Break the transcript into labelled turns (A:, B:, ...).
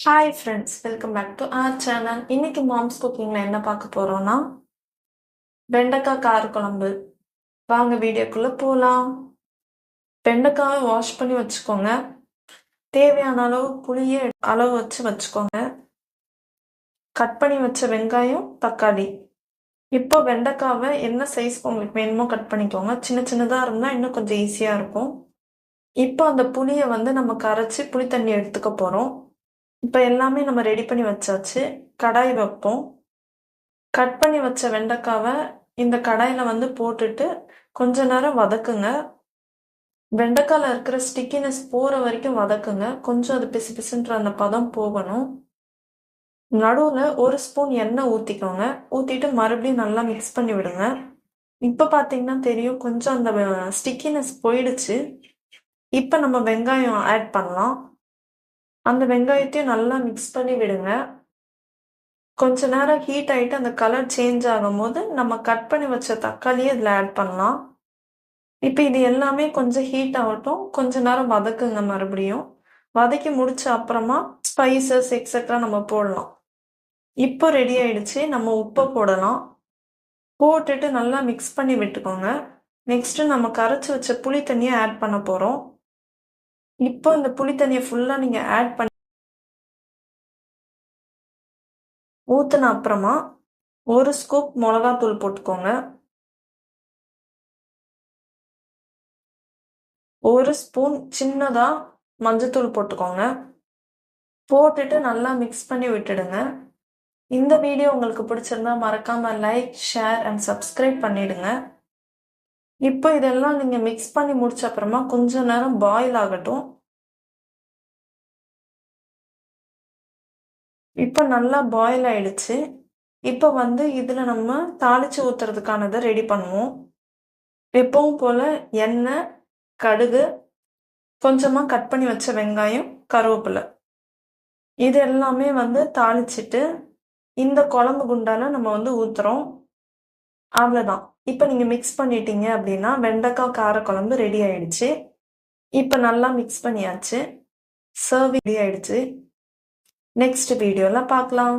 A: Hi friends, welcome back to our channel. இன்னைக்கு moms குக்கிங்ல என்ன பார்க்க போறோம்னா வெண்டைக்காய் காரக்குழம்பு. வாங்க வீடியோக்குள்ள போகலாம். வெண்டைக்காயை வாஷ் பண்ணி வச்சுக்கோங்க. தேவையான அளவு புளியை அளவு வச்சுக்கோங்க. கட் பண்ணி வச்ச வெங்காயம், தக்காளி. இப்போ வெண்டைக்காவை என்ன சைஸ் உங்களுக்கு வேணுமோ கட் பண்ணிக்கோங்க. சின்ன சின்னதாக இருந்தால் இன்னும் கொஞ்சம் ஈஸியாக இருக்கும். இப்போ அந்த புளியை நம்ம கரைச்சி புளி தண்ணி எடுத்துக்க போகிறோம். இப்போ எல்லாமே நம்ம ரெடி பண்ணி வச்சாச்சு. கடாய் வைப்போம். கட் பண்ணி வச்ச வெண்டைக்காவை இந்த கடாயில் போட்டுட்டு கொஞ்ச நேரம் வதக்குங்க. வெண்டைக்காயில் இருக்கிற ஸ்டிக்கினஸ் போகிற வரைக்கும் வதக்குங்க. கொஞ்சம் அது பிசு பிசுன்ற அந்த பதம் போகணும். நடுவில் 1 ஸ்பூன் எண்ணெய் ஊற்றிக்கோங்க. ஊற்றிட்டு மறுபடியும் நல்லா மிக்ஸ் பண்ணி விடுங்க. இப்போ பார்த்தீங்கன்னா தெரியும், கொஞ்சம் அந்த ஸ்டிக்கினஸ் போயிடுச்சு. இப்போ நம்ம வெங்காயம் ஆட் பண்ணலாம். அந்த வெங்காயத்தையும் நல்லா மிக்ஸ் பண்ணி விடுங்க. கொஞ்ச நேரம் ஹீட் ஆகிட்டு அந்த கலர் சேஞ்ச் ஆகும் போது நம்ம கட் பண்ணி வச்ச தக்காளியை இதில் ஆட் பண்ணலாம். இப்போ இது எல்லாமே கொஞ்சம் ஹீட் ஆகட்டும். கொஞ்ச நேரம் வதக்குங்க. மறுபடியும் வதக்கி முடிச்ச அப்புறமா ஸ்பைசஸ் எக்ஸெட்ரா நம்ம போடலாம். இப்போ ரெடி ஆயிடுச்சு. நம்ம உப்பை போடலாம். போட்டுட்டு நல்லா மிக்ஸ் பண்ணி விட்டுக்கோங்க. நெக்ஸ்ட்டு நம்ம கரைச்சி வச்ச புளி தண்ணியை ஆட் பண்ண போகிறோம். இப்போ இந்த புளி தண்ணியை ஃபுல்லாக நீங்கள் ஆட் பண்ணி ஊற்றின அப்புறமா 1 ஸ்கூப் மிளகாத்தூள் போட்டுக்கோங்க. 1 ஸ்பூன் சின்னதாக மஞ்சத்தூள் போட்டுக்கோங்க. போட்டுட்டு நல்லா மிக்ஸ் பண்ணி விட்டுடுங்க. இந்த வீடியோ உங்களுக்கு பிடிச்சிருந்தா மறக்காமல் லைக், ஷேர் அண்ட் சப்ஸ்கிரைப் பண்ணிடுங்க. இப்போ இதெல்லாம் நீங்கள் மிக்ஸ் பண்ணி முடிச்ச அப்புறமா கொஞ்ச நேரம் பாயில் ஆகட்டும். இப்போ நல்லா பாயில் ஆயிடுச்சு. இப்போ இதில் நம்ம தாளித்து ஊற்றுறதுக்கானதை ரெடி பண்ணுவோம். எப்பவும் போல் எண்ணெய், கடுகு, கொஞ்சமாக கட் பண்ணி வச்ச வெங்காயம், கருவேப்பிலை, இது எல்லாமே தாளிச்சிட்டு இந்த குழம்பு குண்டால நம்ம ஊற்றுறோம். அவ்வளோதான். இப்போ நீங்கள் மிக்ஸ் பண்ணிட்டீங்க அப்படின்னா வெண்டைக்காய் காரக்குழம்பு ரெடி ஆயிடுச்சு. இப்போ நல்லா மிக்ஸ் பண்ணியாச்சு. சர்விங் ரெடி ஆயிடுச்சு. நெக்ஸ்ட் வீடியோவில் பார்க்கலாம்.